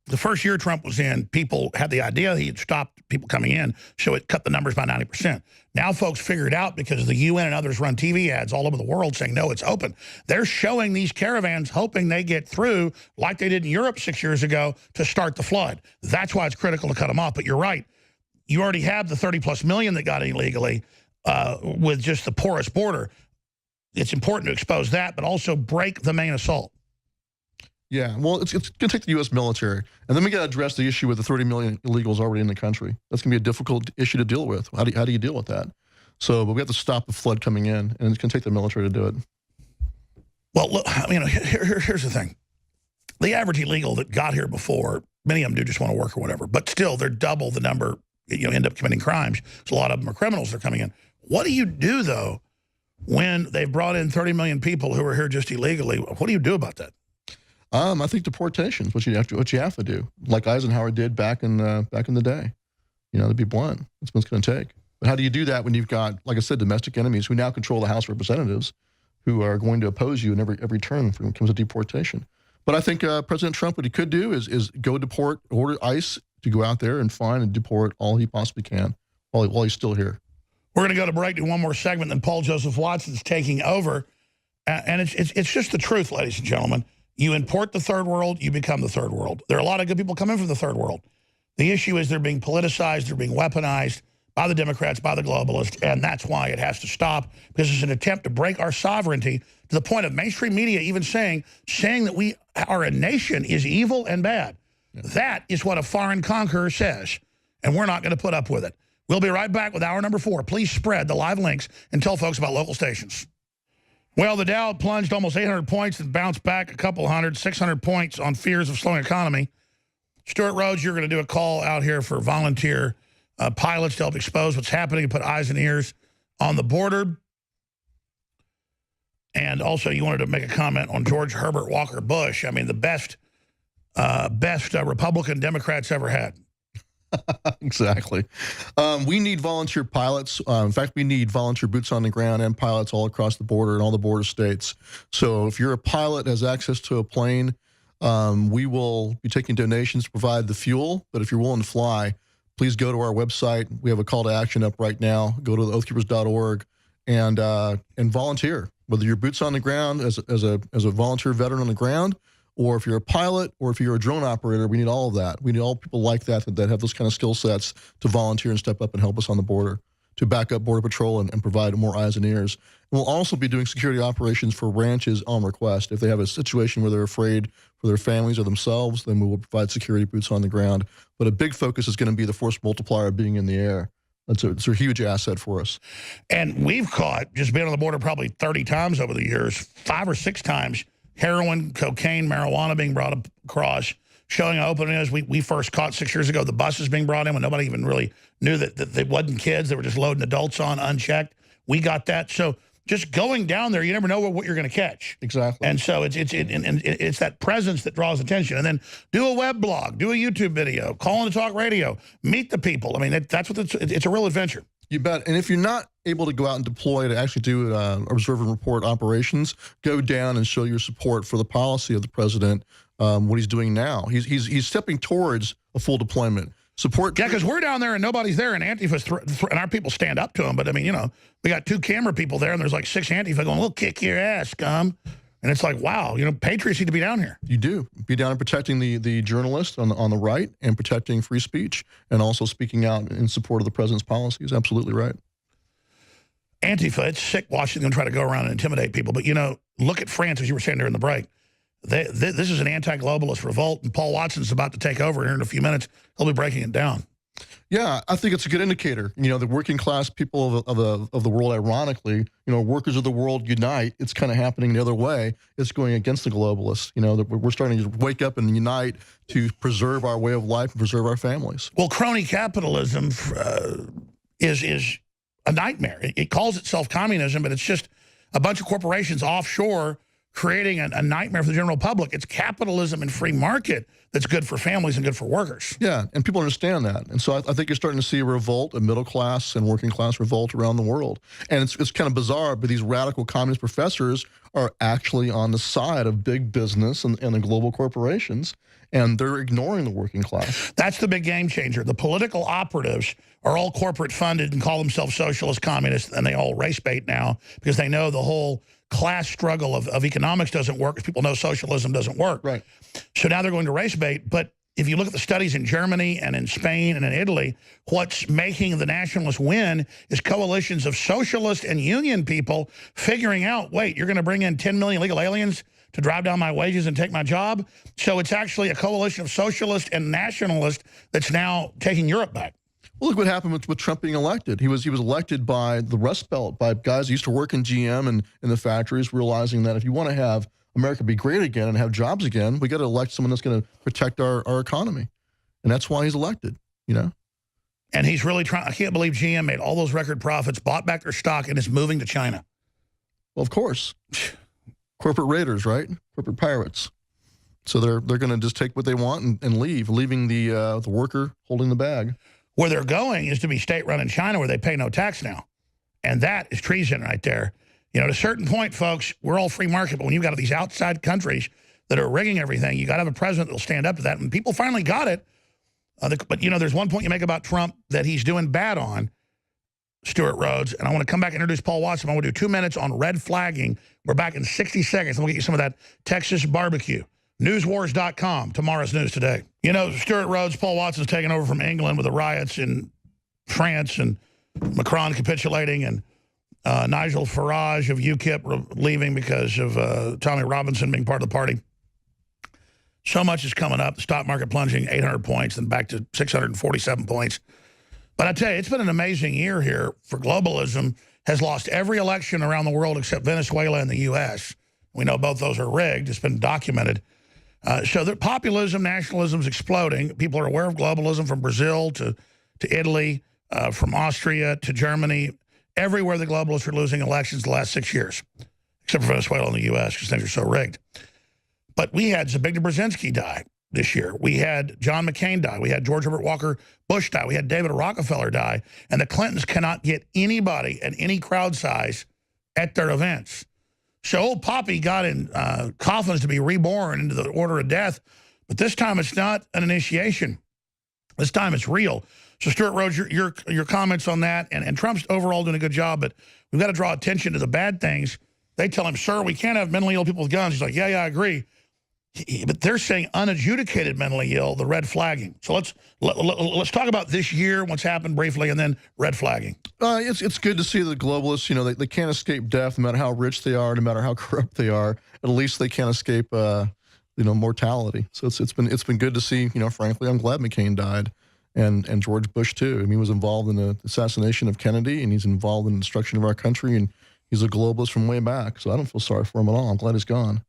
The first year Trump was in, people had the idea he had stopped people coming in, so it cut the numbers by 90%. Now folks figure it out because the UN and others run TV ads all over the world saying, no, it's open. They're showing these caravans, hoping they get through, like they did in Europe 6 years ago, to start the flood. That's why it's critical to cut them off. But you're right. You already have the 30+ million that got illegally with just the porous border. It's important to expose that, but also break the main assault. Yeah, well, it's going to take the U.S. military. And then we got to address the issue with the 30 million illegals already in the country. That's going to be a difficult issue to deal with. How do you deal with that? So, but we have to stop the flood coming in, and it's going to take the military to do it. Well, look, here's the thing. The average illegal that got here before, many of them do just want to work or whatever, but still they're double the number, end up committing crimes. So a lot of them are criminals that are coming in. What do you do, though, when they've brought in 30 million people who are here just illegally? What do you do about that? I think deportation is what you have to do, like Eisenhower did back in the day. To be blunt, that's what it's going to take. But how do you do that when you've got, like I said, domestic enemies who now control the House of Representatives, who are going to oppose you in every turn when it comes to deportation? But I think President Trump, what he could do is go deport, order ICE to go out there and find and deport all he possibly can while he's still here. We're going to go to break, do one more segment, then Paul Joseph Watson's taking over, and it's just the truth, ladies and gentlemen. You import the third world, you become the third world. There are a lot of good people coming from the third world. The issue is they're being politicized, they're being weaponized by the Democrats, by the globalists, and that's why it has to stop, because it's an attempt to break our sovereignty to the point of mainstream media even saying that we are a nation is evil and bad. Yeah. That is what a foreign conqueror says, and we're not going to put up with it. We'll be right back with hour number 4. Please spread the live links and tell folks about local stations. Well, the Dow plunged almost 800 points and bounced back a couple hundred, 600 points on fears of slowing economy. Stewart, Rhodes, you're going to do a call out here for volunteer pilots to help expose what's happening and put eyes and ears on the border. And also you wanted to make a comment on George Herbert Walker Bush. I mean, the best Republican Democrats ever had. Exactly. We need volunteer pilots. In fact, we need volunteer boots on the ground and pilots all across the border and all the border states. So if you're a pilot that has access to a plane, we will be taking donations to provide the fuel. But if you're willing to fly, please go to our website. We have a call to action up right now. Go to oathkeepers.org and volunteer. Whether you're boots on the ground as a volunteer veteran on the ground, or if you're a pilot, or if you're a drone operator, we need all of that. We need all people like that have those kind of skill sets to volunteer and step up and help us on the border, to back up Border Patrol and provide more eyes and ears. And we'll also be doing security operations for ranches on request. If they have a situation where they're afraid for their families or themselves, then we will provide security boots on the ground. But a big focus is going to be the force multiplier being in the air. It's a huge asset for us. And we've caught, just being on the border probably 30 times over the years, 5 or 6 times, heroin, cocaine, marijuana being brought across, showing how open it is. We first caught 6 years ago the buses being brought in when nobody even really knew that they wasn't kids. They were just loading adults on unchecked. We got that. So just going down there, you never know what you're going to catch. Exactly. And so it's that presence that draws attention. And then do a web blog, do a YouTube video, call into talk radio, meet the people. I mean, that's what it's a real adventure. You bet. And if you're not able to go out and deploy to actually do observe and report operations, go down and show your support for the policy of the president, what he's doing now. He's stepping towards a full deployment. Support. Yeah, because we're down there and nobody's there, and Antifa's and our people stand up to him. But I mean, we got 2 camera people there, and there's like 6 Antifa going, "We'll kick your ass, scum." And it's like, wow, patriots need to be down here. You do. Be down and protecting the journalist on the right and protecting free speech and also speaking out in support of the president's policies. Absolutely right. Antifa, it's sick watching them try to go around and intimidate people. But, look at France, as you were saying during the break. This is an anti-globalist revolt, and Paul Watson's about to take over here in a few minutes. He'll be breaking it down. Yeah, I think it's a good indicator. The working class people of the world, ironically, workers of the world unite. It's kind of happening the other way. It's going against the globalists. We're starting to wake up and unite to preserve our way of life and preserve our families. Well, crony capitalism is a nightmare. It calls itself communism, but it's just a bunch of corporations offshore creating a nightmare for the general public. It's capitalism and free market that's good for families and good for workers. Yeah, and people understand that. And so I think you're starting to see a revolt, a middle class and working class revolt around the world. And it's kind of bizarre, but these radical communist professors are actually on the side of big business and the global corporations, and they're ignoring the working class. That's the big game changer. The political operatives are all corporate funded and call themselves socialist communists, and they all race bait now because they know the whole class struggle of economics doesn't work because people know socialism doesn't work. Right. So now they're going to race bait. But if you look at the studies in Germany and in Spain and in Italy, what's making the nationalists win is coalitions of socialist and union people figuring out, wait, you're going to bring in 10 million illegal aliens to drive down my wages and take my job? So it's actually a coalition of socialists and nationalists that's now taking Europe back. Well, look what happened with Trump being elected. He was elected by the Rust Belt, by guys who used to work in GM and in the factories, realizing that if you want to have America be great again and have jobs again, we got to elect someone that's going to protect our economy. And that's why he's elected, you know? And he's really trying. I can't believe GM made all those record profits, bought back their stock, and is moving to China. Well, of course. Corporate raiders, right? Corporate pirates. So they're going to just take what they want and leave, leaving the worker holding the bag. Where they're going is to be state-run in China where they pay no tax now. And that is treason right there. You know, at a certain point, folks, we're all free market, but when you've got these outside countries that are rigging everything, you got to have a president that will stand up to that. And people finally got it. But, you know, there's one point you make about Trump that he's doing bad on, Stewart Rhodes, and I want to come back and introduce Paul Watson. I want to do 2 minutes on red flagging. We're back in 60 seconds, and we'll get you some of that Texas barbecue. Newswars.com, tomorrow's news today. You know, Stewart Rhodes, Paul Watson's taken over from England with the riots in France and Macron capitulating and Nigel Farage of UKIP leaving because of Tommy Robinson being part of the party. So much is coming up. The stock market plunging 800 points and back to 647 points. But I tell you, it's been an amazing year here for globalism. Has lost every election around the world except Venezuela and the U.S. We know both those are rigged. It's been documented. So the populism, nationalism is exploding. People are aware of globalism from Brazil to Italy, from Austria to Germany. Everywhere the globalists are losing elections the last 6 years, except for Venezuela and the U.S. because things are so rigged. But we had Zbigniew Brzezinski die this year. We had John McCain die. We had George Herbert Walker Bush die. We had David Rockefeller die. And the Clintons cannot get anybody at any crowd size at their events. So old Poppy got in coffins to be reborn into the order of death. But this time it's not an initiation. This time it's real. So Stewart Rhodes, your comments on that, and Trump's overall doing a good job, but we've got to draw attention to the bad things. They tell him, sir, we can't have mentally ill people with guns. He's like, yeah, I agree. But they're saying unadjudicated mentally ill, the red flagging. So let's talk about this year, what's happened briefly, and then red flagging. It's good to see the globalists, you know, they can't escape death no matter how rich they are, no matter how corrupt they are. At least they can't escape, you know, mortality. So it's been good to see, you know, frankly, I'm glad McCain died. And George Bush, too. I mean, he was involved in the assassination of Kennedy, and he's involved in the destruction of our country, and he's a globalist from way back. So I don't feel sorry for him at all. I'm glad he's gone.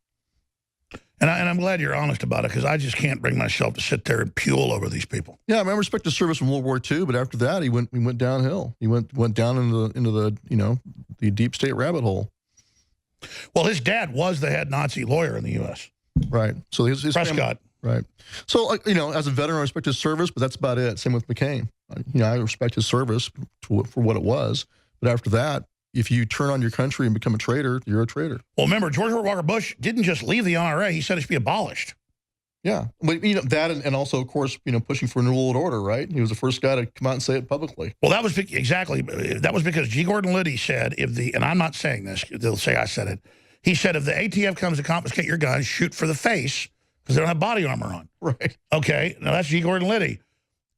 And I'm glad you're honest about it, because I just can't bring myself to sit there and pule over these people. Yeah, I respect his service in World War II, but after that, he went downhill. He went down into the you know, the deep state rabbit hole. Well, his dad was the head Nazi lawyer in the U.S. Right. So his Prescott. Family, right. So, you know, as a veteran, I respect his service, but that's about it. Same with McCain. You know, I respect his service for what it was. But after that, if you turn on your country and become a traitor, you're a traitor. Well, remember, George Herbert Walker Bush didn't just leave the NRA. He said it should be abolished. Yeah. But, you know, that and also, of course, you know, pushing for a new world order, right? He was the first guy to come out and say it publicly. Well, that was exactly. That was because G. Gordon Liddy said, and I'm not saying this, they'll say I said it. He said, if the ATF comes to confiscate your gun, shoot for the face, because they don't have body armor on. Right. Okay. Now that's G. Gordon Liddy.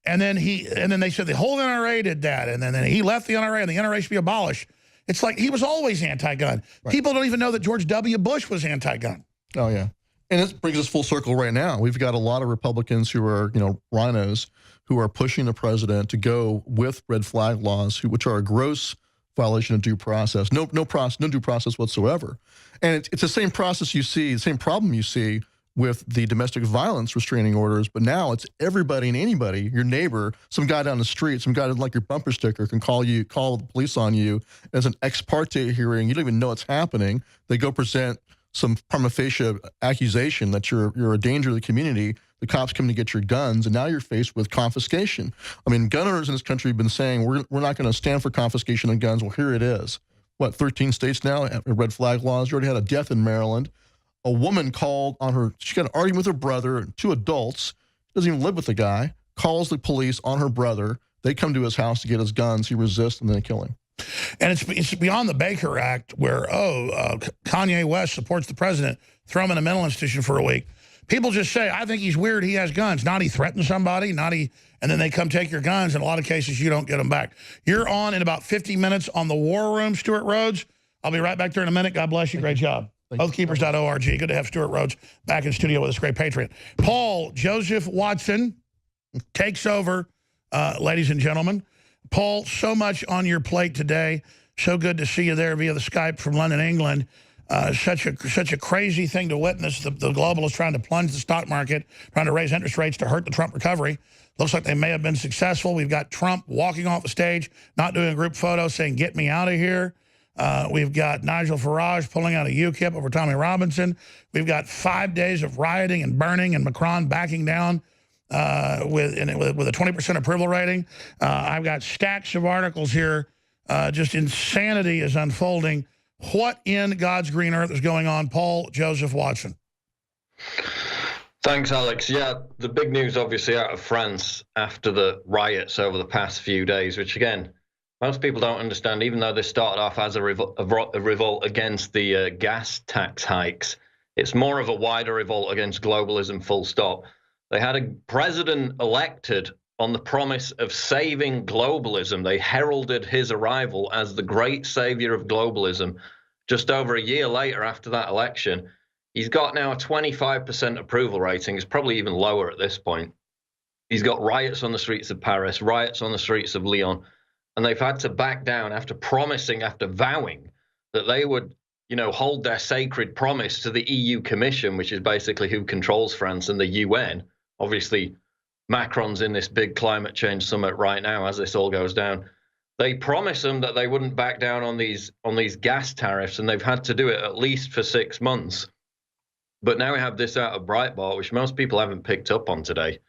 And then they said the whole NRA did that. And then he left the NRA, and the NRA should be abolished. It's like he was always anti-gun. Right. People don't even know that George W. Bush was anti-gun. Oh, yeah. And it brings us full circle right now. We've got a lot of Republicans who are, you know, rhinos, who are pushing the president to go with red flag laws, which are a gross violation of due process. No due process whatsoever. And it's the same process you see, the same problem you see with the domestic violence restraining orders, but now it's everybody and anybody, your neighbor, some guy down the street, some guy like your bumper sticker can call the police on you as an ex parte hearing. You don't even know it's happening. They go present some prima facie accusation that you're a danger to the community. the cops come to get your guns, and now you're faced with confiscation. I mean, gun owners in this country have been saying, we're not going to stand for confiscation of guns. Well, here it is. What, 13 states now, red flag laws. You already had a death in Maryland. A woman called on her, she got an argument with her brother, two adults, doesn't even live with the guy, calls the police on her brother. They come to his house to get his guns. He resists, and then they kill him. And it's beyond the Baker Act where, Kanye West supports the president, throw him in a mental institution for a week. People just say, I think he's weird, he has guns. Not he threatened somebody, and then they come take your guns. In a lot of cases, you don't get them back. You're on in about 50 minutes on the War Room, Stewart Rhodes. I'll be right back there in a minute. God bless you. Great job. Oathkeepers.org. Good to have Stewart Rhodes back in studio with us, great patriot. Paul Joseph Watson takes over, ladies and gentlemen. Paul, so much on your plate today. So good to see you there via the Skype from London, England. Such a crazy thing to witness. The globalists trying to plunge the stock market, trying to raise interest rates to hurt the Trump recovery. Looks like they may have been successful. We've got Trump walking off the stage, not doing a group photo, saying, get me out of here. We've got Nigel Farage pulling out of UKIP over Tommy Robinson. We've got 5 days of rioting and burning and Macron backing down with a 20% approval rating. I've got stacks of articles here. Just insanity is unfolding. What in God's green earth is going on? Paul Joseph Watson. Thanks, Alex. Yeah, the big news obviously out of France after the riots over the past few days, which again, most people don't understand, even though they started off as a revolt against the gas tax hikes, it's more of a wider revolt against globalism, full stop. They had a president elected on the promise of saving globalism. They heralded his arrival as the great savior of globalism. Just over a year later after that election, he's got now a 25% approval rating. It's probably even lower at this point. He's got riots on the streets of Paris, riots on the streets of Lyon, and they've had to back down after promising, after vowing that they would, hold their sacred promise to the EU Commission, which is basically who controls France, and the UN. Obviously, Macron's in this big climate change summit right now as this all goes down. They promised them that they wouldn't back down on these gas tariffs, and they've had to do it at least for 6 months. But now we have this out of Breitbart, which most people haven't picked up on today.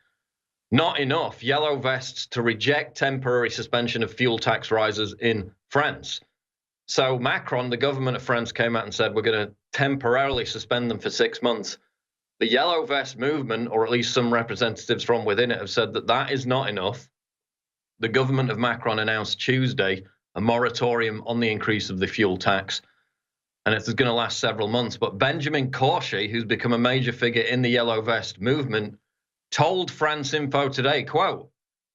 Not enough. Yellow vests to reject temporary suspension of fuel tax rises in France. So Macron, the government of France, came out and said, we're going to temporarily suspend them for 6 months. The Yellow Vest movement, or at least some representatives from within it, have said that that is not enough. The government of Macron announced Tuesday a moratorium on the increase of the fuel tax, and it's going to last several months. But Benjamin Corchet, who's become a major figure in the Yellow Vest movement, told France Info today, quote,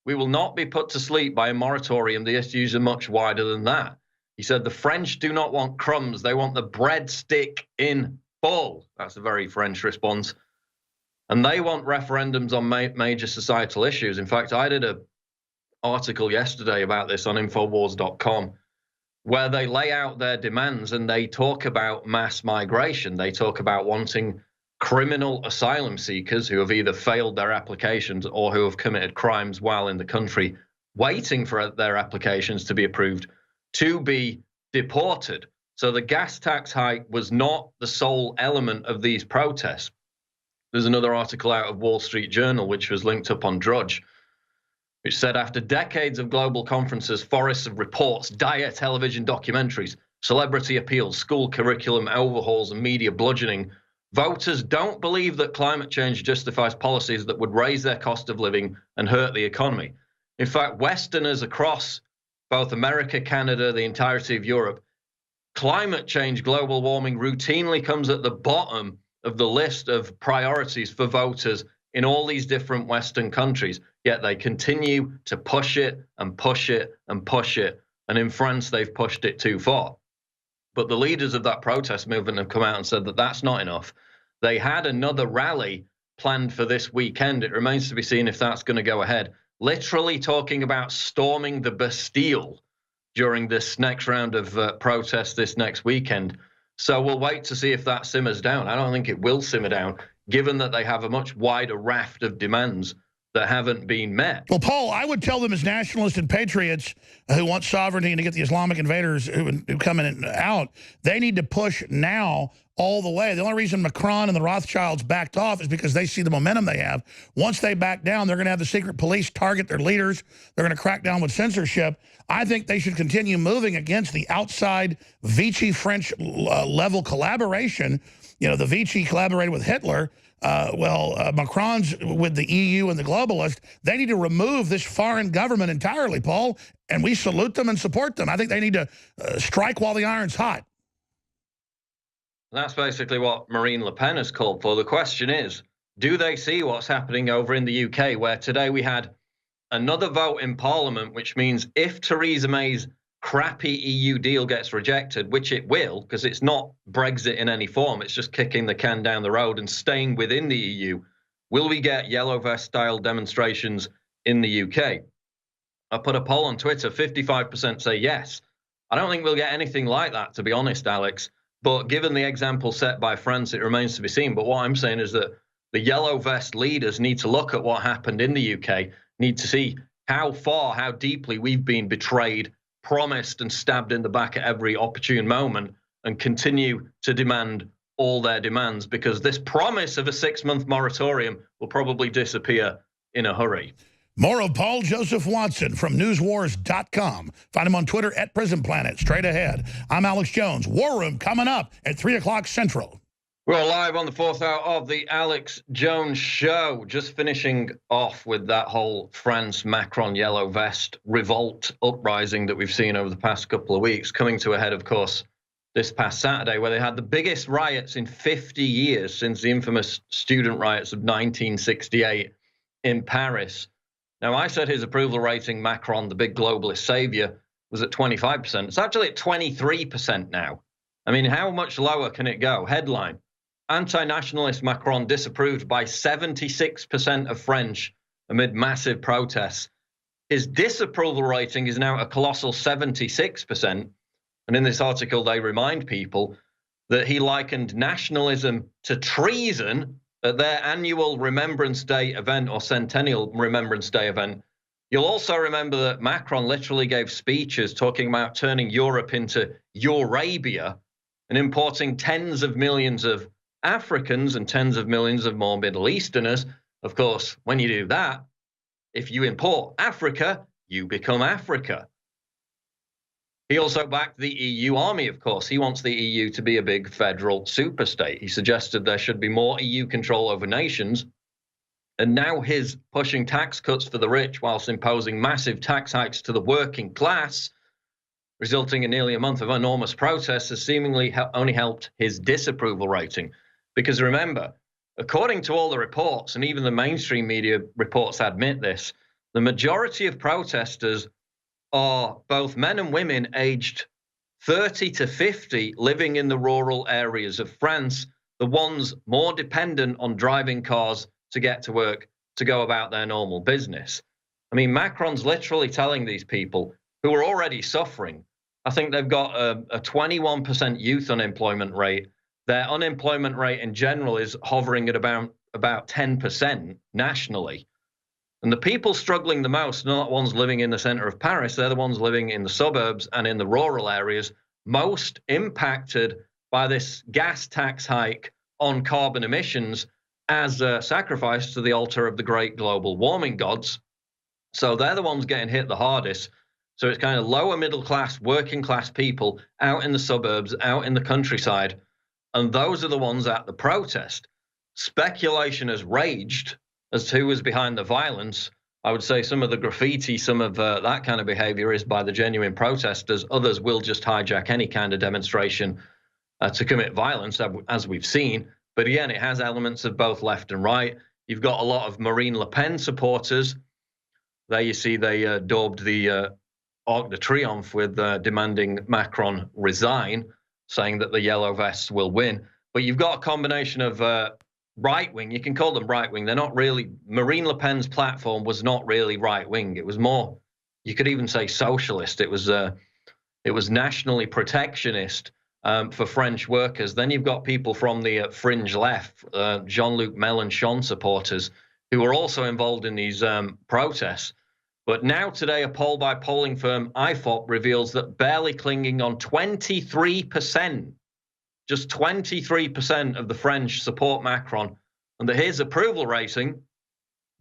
we will not be put to sleep by a moratorium. The issues are much wider than that. He said the French do not want crumbs. They want the breadstick in full. That's a very French response. And they want referendums on major societal issues. In fact, I did an article yesterday about this on Infowars.com, where they lay out their demands and they talk about mass migration. They talk about wanting criminal asylum seekers who have either failed their applications or who have committed crimes while in the country, waiting for their applications to be approved, to be deported. So the gas tax hike was not the sole element of these protests. There's another article out of Wall Street Journal, which was linked up on Drudge, which said after decades of global conferences, forests of reports, dire television documentaries, celebrity appeals, school curriculum overhauls, and media bludgeoning, voters don't believe that climate change justifies policies that would raise their cost of living and hurt the economy. In fact, Westerners across both America, Canada, the entirety of Europe, climate change, global warming routinely comes at the bottom of the list of priorities for voters in all these different Western countries, yet they continue to push it and push it and push it. And in France, they've pushed it too far. But the leaders of that protest movement have come out and said that that's not enough. They had another rally planned for this weekend. It remains to be seen if that's going to go ahead. Literally talking about storming the Bastille during this next round of protests this next weekend. So we'll wait to see if that simmers down. I don't think it will simmer down, given that they have a much wider raft of demands that haven't been met. Well, Paul, I would tell them as nationalists and patriots who want sovereignty and to get the Islamic invaders who come in and out, they need to push now all the way. The only reason Macron and the Rothschilds backed off is because they see the momentum they have. Once they back down, they're going to have the secret police target their leaders. They're going to crack down with censorship. I think they should continue moving against the outside Vichy French level collaboration. You know, the Vichy collaborated with Hitler. Macron's with the EU and the globalists. They need to remove this foreign government entirely, Paul, and we salute them and support them. I think they need to strike while the iron's hot. That's basically what Marine Le Pen has called for. The question is, do they see what's happening over in the UK, where today we had another vote in Parliament, which means if Theresa May's crappy EU deal gets rejected, which it will, because it's not Brexit in any form, it's just kicking the can down the road and staying within the EU, will we get yellow vest style demonstrations in the UK? I put a poll on Twitter, 55% say yes. I don't think we'll get anything like that, to be honest, Alex. But given the example set by France, it remains to be seen. But what I'm saying is that the yellow vest leaders need to look at what happened in the UK, need to see how far, how deeply we've been betrayed, promised and stabbed in the back at every opportune moment, and continue to demand all their demands, because this promise of a 6-month moratorium will probably disappear in a hurry. More of Paul Joseph Watson from newswars.com. Find him on Twitter at Prison Planet. Straight ahead. I'm Alex Jones. War Room coming up at 3 o'clock Central. We're live on the 4th hour of the Alex Jones Show. Just finishing off with that whole France Macron yellow vest revolt uprising that we've seen over the past couple of weeks, coming to a head, of course, this past Saturday, where they had the biggest riots in 50 years since the infamous student riots of 1968 in Paris. Now, I said his approval rating, Macron, the big globalist savior, was at 25%. It's actually at 23% now. I mean, how much lower can it go? Headline: anti-nationalist Macron disapproved by 76% of French amid massive protests. His disapproval rating is now a colossal 76%. And in this article, they remind people that he likened nationalism to treason at their annual Remembrance Day event, or Centennial Remembrance Day event. You'll also remember that Macron literally gave speeches talking about turning Europe into Eurabia and importing tens of millions of Africans and tens of millions of more Middle Easterners. Of course, when you do that, if you import Africa, you become Africa. He also backed the EU army, of course. He wants the EU to be a big federal superstate. He suggested there should be more EU control over nations. And now his pushing tax cuts for the rich whilst imposing massive tax hikes to the working class, resulting in nearly a month of enormous protests, has seemingly only helped his disapproval rating. Because remember, according to all the reports, and even the mainstream media reports admit this, the majority of protesters are both men and women aged 30 to 50 living in the rural areas of France, the ones more dependent on driving cars to get to work, to go about their normal business. I mean, Macron's literally telling these people who are already suffering, I think they've got a 21% youth unemployment rate. Their unemployment rate in general is hovering at about 10% nationally. And the people struggling the most are not the ones living in the center of Paris. They're the ones living in the suburbs and in the rural areas, most impacted by this gas tax hike on carbon emissions as a sacrifice to the altar of the great global warming gods. So they're the ones getting hit the hardest. So it's kind of lower middle class, working class people out in the suburbs, out in the countryside. And those are the ones at the protest. Speculation has raged as to who was behind the violence. I would say some of the graffiti, some of that kind of behavior is by the genuine protesters. Others will just hijack any kind of demonstration to commit violence, as we've seen. But again, it has elements of both left and right. You've got a lot of Marine Le Pen supporters. There you see they daubed the Arc de Triomphe with demanding Macron resign, saying that the yellow vests will win. But you've got a combination of right-wing, you can call them right-wing. They're not really, Marine Le Pen's platform was not really right-wing. It was more, you could even say socialist. It was nationally protectionist for French workers. Then you've got people from the fringe left, Jean-Luc Mélenchon supporters, who were also involved in these protests. But now today, a poll by polling firm IFOP reveals that barely clinging on 23%, just 23% of the French support Macron, and that his approval rating,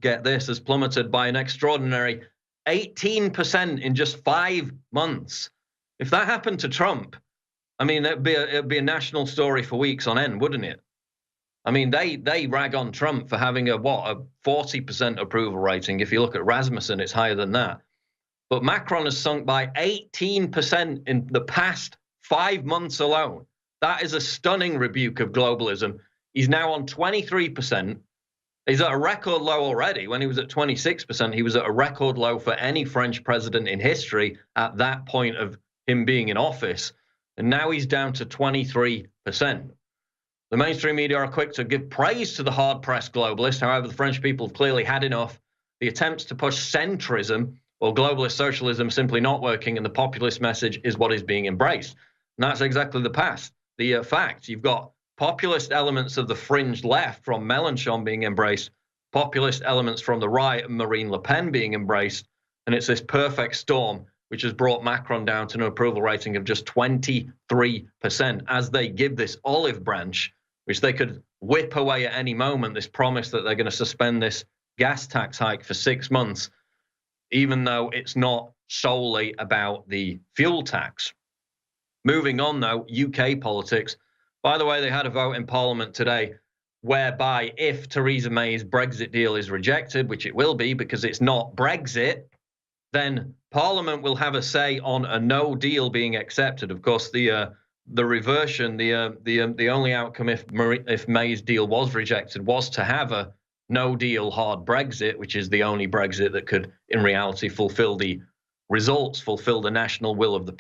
get this, has plummeted by an extraordinary 18% in just 5 months. If that happened to Trump, I mean, it'd be a national story for weeks on end, wouldn't it? I mean, they rag on Trump for having a 40% approval rating. If you look at Rasmussen, it's higher than that. But Macron has sunk by 18% in the past 5 months alone. That is a stunning rebuke of globalism. He's now on 23%. He's at a record low already. When he was at 26%, he was at a record low for any French president in history at that point of him being in office. And now he's down to 23%. The mainstream media are quick to give praise to the hard-pressed globalist. However, the French people have clearly had enough. The attempts to push centrism or globalist socialism are simply not working, and the populist message is what is being embraced. And that's exactly the fact. You've got populist elements of the fringe left from Mélenchon being embraced, populist elements from the right and Marine Le Pen being embraced, and it's this perfect storm which has brought Macron down to an approval rating of just 23% as they give this olive branch, which they could whip away at any moment, this promise that they're going to suspend this gas tax hike for 6 months, even though it's not solely about the fuel tax. Moving on, though, UK politics. By the way, they had a vote in Parliament today whereby if Theresa May's Brexit deal is rejected, which it will be because it's not Brexit, then Parliament will have a say on a no deal being accepted. Of course, the reversion, the only outcome if May's deal was rejected was to have a no deal hard Brexit, which is the only Brexit that could, in reality, fulfill the results, fulfill the national will of the